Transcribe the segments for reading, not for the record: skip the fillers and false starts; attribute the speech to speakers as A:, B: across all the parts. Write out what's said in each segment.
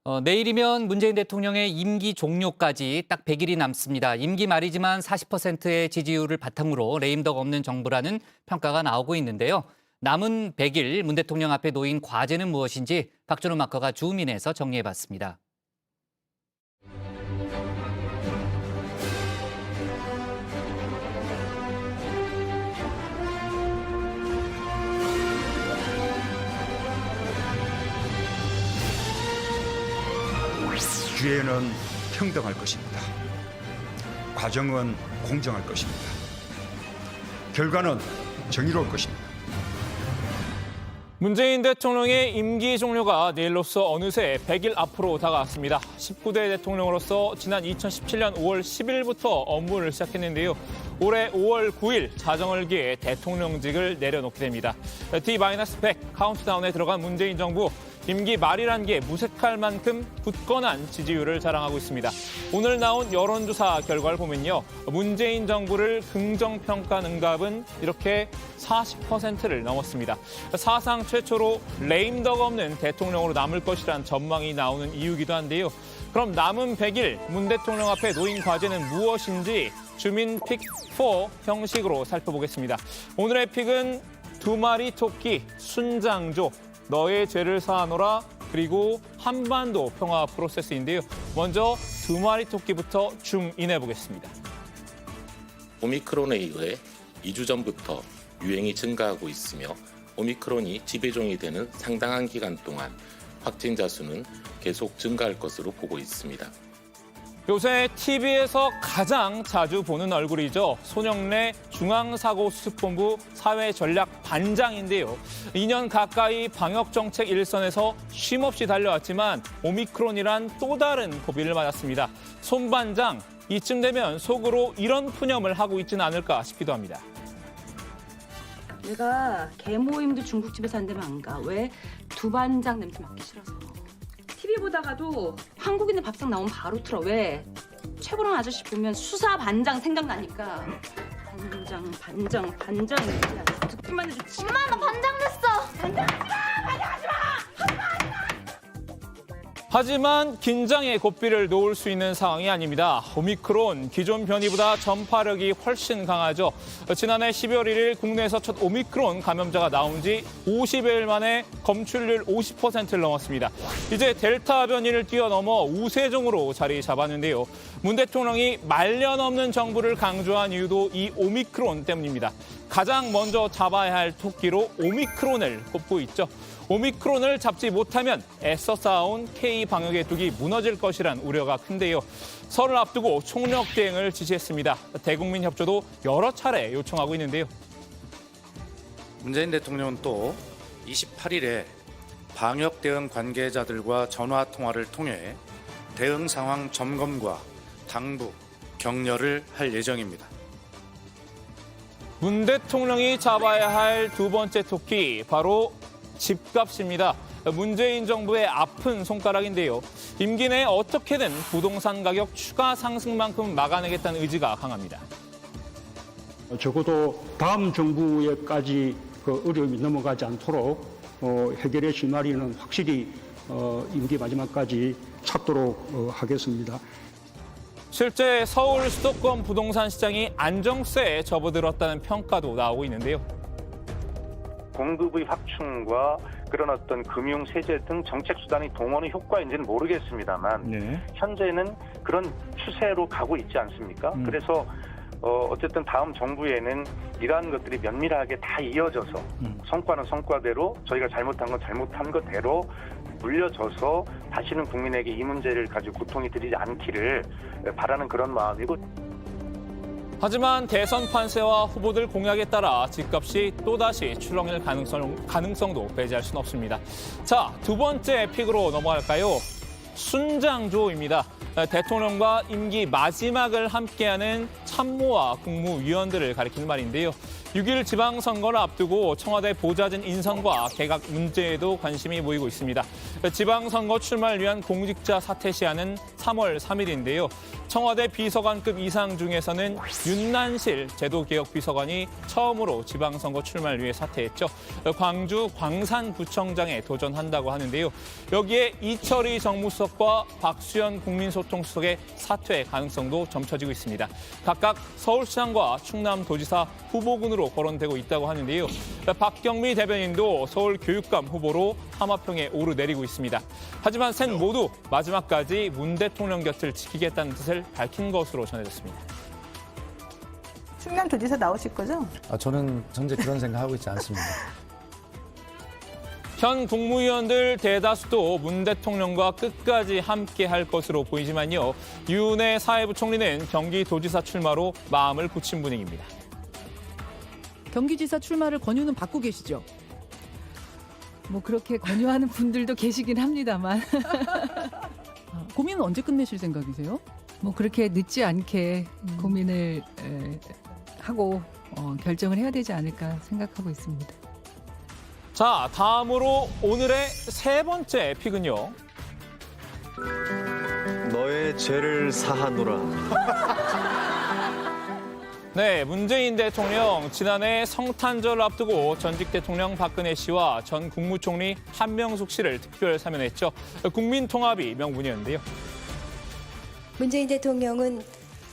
A: 내일이면 문재인 대통령의 임기 종료까지 딱 100일이 남습니다. 임기 말이지만 40%의 지지율을 바탕으로 레임덕 없는 정부라는 평가가 나오고 있는데요. 남은 100일 문 대통령 앞에 놓인 과제는 무엇인지 박준호 마커가 주민에서 정리해봤습니다.
B: 기회는 평등할 것입니다. 과정은 공정할 것입니다. 결과는 정의로울 것입니다.
C: 문재인 대통령의 임기 종료가 내일로써 어느새 100일 앞으로 다가왔습니다. 19대 대통령으로서 지난 2017년 5월 10일부터 업무를 시작했는데요. 올해 5월 9일 자정을 기해 대통령직을 내려놓게 됩니다. D-100 카운트다운에 들어간 문재인 정부. 임기 말이란 게 무색할 만큼 굳건한 지지율을 자랑하고 있습니다. 오늘 나온 여론조사 결과를 보면요. 문재인 정부를 긍정평가한 응답은 이렇게 40%를 넘었습니다. 사상 최초로 레임덕 없는 대통령으로 남을 것이란 전망이 나오는 이유기도 한데요. 그럼 남은 100일 문 대통령 앞에 놓인 과제는 무엇인지 주민 픽4 형식으로 살펴보겠습니다. 오늘의 픽은 두 마리 토끼, 순장조, 너의 죄를 사하노라, 그리고 한반도 평화 프로세스인데요. 먼저 두 마리 토끼부터 줌인해 보겠습니다.
D: 오미크론에 의해 2주 전부터 유행이 증가하고 있으며 오미크론이 지배종이 되는 상당한 기간 동안 확진자 수는 계속 증가할 것으로 보고 있습니다.
C: 요새 TV에서 가장 자주 보는 얼굴이죠. 손영래 중앙사고수습본부 사회전략반장인데요. 2년 가까이 방역정책 일선에서 쉼없이 달려왔지만 오미크론이란 또 다른 고비를 맞았습니다. 손 반장, 이쯤 되면 속으로 이런 푸념을 하고 있지는 않을까 싶기도 합니다.
E: 내가 개모임도 중국집에서 안 되면 안 가. 왜? 두 반장 냄새 맡기 싫어서. TV 보다가도 한국인의 밥상 나오면 바로 틀어. 왜? 최고랑 아저씨 보면 수사 반장 생각나니까. 반장. 듣기만 해도
F: 엄마, 나 반장 됐어.
C: 하지만 긴장의 고삐를 놓을 수 있는 상황이 아닙니다. 오미크론, 기존 변이보다 전파력이 훨씬 강하죠. 지난해 12월 1일 국내에서 첫 오미크론 감염자가 나온 지 50일 만에 검출률 50%를 넘었습니다. 이제 델타 변이를 뛰어넘어 우세종으로 자리 잡았는데요. 문 대통령이 말년 없는 정부를 강조한 이유도 이 오미크론 때문입니다. 가장 먼저 잡아야 할 토끼로 오미크론을 꼽고 있죠. 오미크론을 잡지 못하면 애써 쌓아온 K-방역의 둑이 무너질 것이란 우려가 큰데요. 설을 앞두고 총력 대응을 지시했습니다. 대국민 협조도 여러 차례 요청하고 있는데요.
G: 문재인 대통령은 또 28일에 방역 대응 관계자들과 전화 통화를 통해 대응 상황 점검과 당부, 격려를 할 예정입니다.
C: 문 대통령이 잡아야 할 두 번째 토끼, 바로 집값입니다. 문재인 정부의 아픈 손가락인데요. 임기 내에 어떻게든 부동산 가격 추가 상승만큼 막아내겠다는 의지가 강합니다.
H: 적어도 다음 정부에까지 그 어려움이 넘어가지 않도록 해결의 실마리는 확실히 임기 마지막까지 찾도록 하겠습니다.
C: 실제 서울 수도권 부동산 시장이 안정세에 접어들었다는 평가도 나오고 있는데요.
I: 공급의 확충과 그런 어떤 금융, 세제 등 정책 수단의 동원의 효과인지는 모르겠습니다만 현재는 그런 추세로 가고 있지 않습니까? 그래서 어쨌든 다음 정부에는 이러한 것들이 면밀하게 다 이어져서 성과는 성과대로 저희가 잘못한 건 잘못한 것대로 물려줘서 다시는 국민에게 이 문제를 가지고 고통이 드리지 않기를 바라는 그런 마음이고.
C: 하지만 대선 판세와 후보들 공약에 따라 집값이 또다시 출렁일 가능성도 배제할 수는 없습니다. 자, 두 번째 픽으로 넘어갈까요? 순장조입니다. 대통령과 임기 마지막을 함께하는 참모와 국무위원들을 가리키는 말인데요. 6일 지방선거를 앞두고 청와대 보좌진 인선과 개각 문제에도 관심이 모이고 있습니다. 지방선거 출마를 위한 공직자 사퇴 시한은 3월 3일인데요. 청와대 비서관급 이상 중에서는 윤난실 제도개혁비서관이 처음으로 지방선거 출마를 위해 사퇴했죠. 광주 광산구청장에 도전한다고 하는데요. 여기에 이철희 정무수석과 박수현 국민소통수석의 사퇴 가능성도 점쳐지고 있습니다. 각각 서울시장과 충남도지사 후보군으로 거론되고 있다고 하는데요. 박경미 대변인도 서울교육감 후보로 하마평에 오르내리고 있습니다. 하지만 셋 모두 마지막까지 문 대통령 곁을 지키겠다는 뜻을 밝힌 것으로 전해졌습니다.
J: 충남도지사 나오실 거죠?
K: 저는 현재 그런 생각하고 있지 않습니다.
C: 현 국무위원들 대다수도 문 대통령과 끝까지 함께 할 것으로 보이지만요. 유은혜 사회부총리는 경기도지사 출마로 마음을 굳힌 분위기입니다.
L: 경기지사 출마를 권유는 받고 계시죠? 뭐 그렇게 권유하는 분들도 계시긴 합니다만 고민은 언제 끝내실 생각이세요? 뭐 그렇게 늦지 않게 고민을 하고 결정을 해야 되지 않을까 생각하고 있습니다.
C: 자, 다음으로 오늘의 세 번째 픽은요.
M: 너의 죄를 사하노라.
C: 네, 문재인 대통령 지난해 성탄절을 앞두고 전직 대통령 박근혜 씨와 전 국무총리 한명숙 씨를 특별 사면했죠. 국민 통합이 명분이었는데요.
N: 문재인 대통령은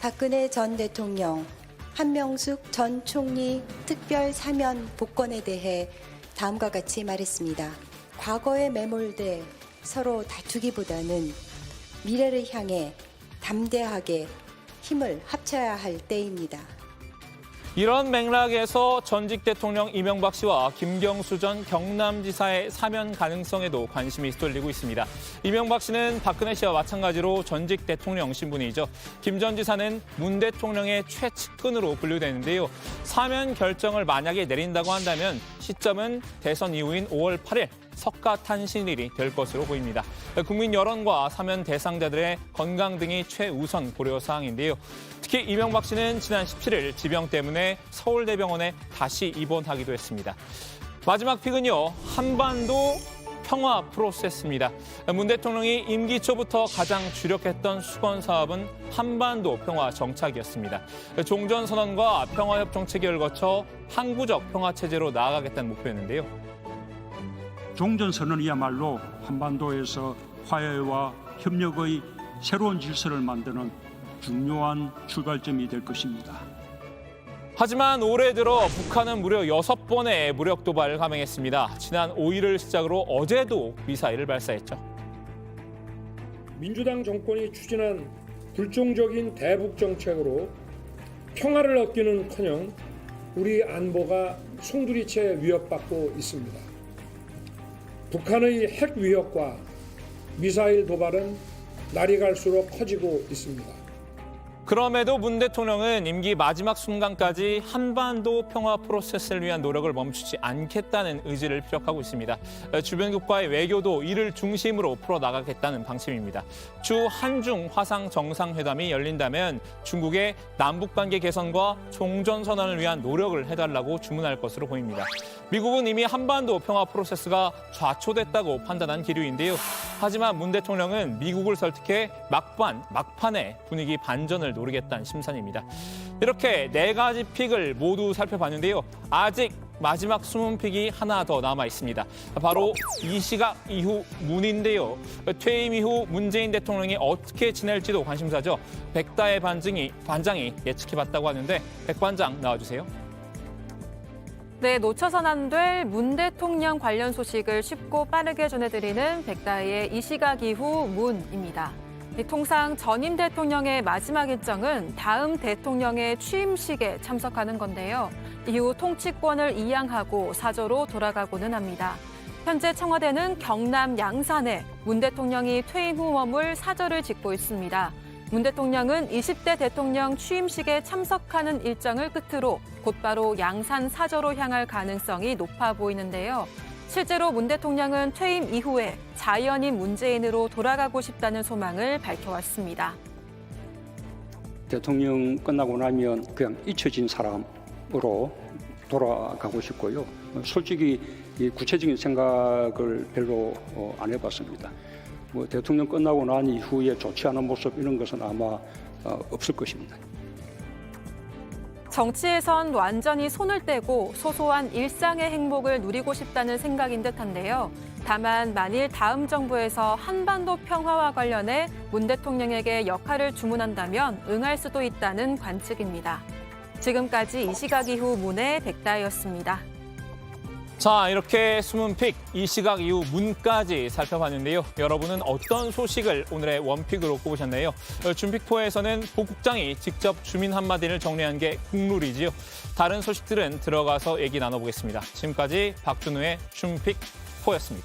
N: 박근혜 전 대통령, 한명숙 전 총리 특별 사면 복권에 대해 다음과 같이 말했습니다. 과거에 매몰돼 서로 다투기보다는 미래를 향해 담대하게 힘을 합쳐야 할 때입니다.
C: 이런 맥락에서 전직 대통령 이명박 씨와 김경수 전 경남지사의 사면 가능성에도 관심이 쏠리고 있습니다. 이명박 씨는 박근혜 씨와 마찬가지로 전직 대통령 신분이죠. 김 전 지사는 문 대통령의 최측근으로 분류되는데요. 사면 결정을 만약에 내린다고 한다면 시점은 대선 이후인 5월 8일 석가탄신일이 될 것으로 보입니다. 국민 여론과 사면 대상자들의 건강 등이 최우선 고려 사항인데요. 특히 이명박 씨는 지난 17일 지병 때문에 서울대병원에 다시 입원하기도 했습니다. 마지막 픽은요. 한반도 평화 프로세스입니다. 문 대통령이 임기 초부터 가장 주력했던 수건 사업은 한반도 평화 정착이었습니다. 종전선언과 평화협정 체결을 거쳐 항구적 평화체제로 나아가겠다는 목표였는데요.
H: 종전선언이야말로 한반도에서 화해와 협력의 새로운 질서를 만드는 중요한 출발점이 될 것입니다.
C: 하지만 올해 들어 북한은 무려 6번의 무력 도발을 감행했습니다. 지난 5일을 시작으로 어제도 미사일을 발사했죠.
O: 민주당 정권이 추진한 불종적인 대북 정책으로 평화를 얻기는커녕 우리 안보가 송두리째 위협받고 있습니다. 북한의 핵 위협과 미사일 도발은 날이 갈수록 커지고 있습니다.
C: 그럼에도 문 대통령은 임기 마지막 순간까지 한반도 평화 프로세스를 위한 노력을 멈추지 않겠다는 의지를 피력하고 있습니다. 주변국과의 외교도 이를 중심으로 풀어나가겠다는 방침입니다. 주 한중 화상 정상회담이 열린다면 중국의 남북관계 개선과 종전선언을 위한 노력을 해달라고 주문할 것으로 보입니다. 미국은 이미 한반도 평화 프로세스가 좌초됐다고 판단한 기류인데요. 하지만 문 대통령은 미국을 설득해 막판에 분위기 반전을 노리겠다는 심산입니다. 이렇게 4가지 픽을 모두 살펴봤는데요. 아직 마지막 숨은 픽이 하나 더 남아 있습니다. 바로 이 시각 이후 문인데요. 퇴임 이후 문재인 대통령이 어떻게 지낼지도 관심사죠. 백다의 반장이 예측해봤다고 하는데 백 반장 나와주세요.
P: 네, 놓쳐선 안 될 문 대통령 관련 소식을 쉽고 빠르게 전해드리는 백다의 이 시각 이후 문입니다. 통상 전임 대통령의 마지막 일정은 다음 대통령의 취임식에 참석하는 건데요. 이후 통치권을 이양하고 사저로 돌아가고는 합니다. 현재 청와대는 경남 양산에 문 대통령이 퇴임 후 머물 사저를 짓고 있습니다. 문 대통령은 20대 대통령 취임식에 참석하는 일정을 끝으로 곧바로 양산 사저로 향할 가능성이 높아 보이는데요. 실제로 문 대통령은 퇴임 이후에 자연인 문재인으로 돌아가고 싶다는 소망을 밝혀왔습니다.
H: 대통령 끝나고 나면 그냥 잊혀진 사람으로 돌아가고 싶고요. 솔직히 이 구체적인 생각을 별로 안 해봤습니다. 뭐 대통령 끝나고 난 이후에 좋지 않은 모습 이런 것은 아마 없을 것입니다.
P: 정치에선 완전히 손을 떼고 소소한 일상의 행복을 누리고 싶다는 생각인 듯한데요. 다만 만일 다음 정부에서 한반도 평화와 관련해 문 대통령에게 역할을 주문한다면 응할 수도 있다는 관측입니다. 지금까지 이 시각 이후 문의 백다혜였습니다.
C: 자, 이렇게 숨은 픽, 이 시각 이후 문까지 살펴봤는데요. 여러분은 어떤 소식을 오늘의 원픽으로 꼽으셨나요? 준픽4에서는 보국장이 직접 주민 한마디를 정리한 게 국룰이지요. 다른 소식들은 들어가서 얘기 나눠보겠습니다. 지금까지 박준우의 준픽4였습니다.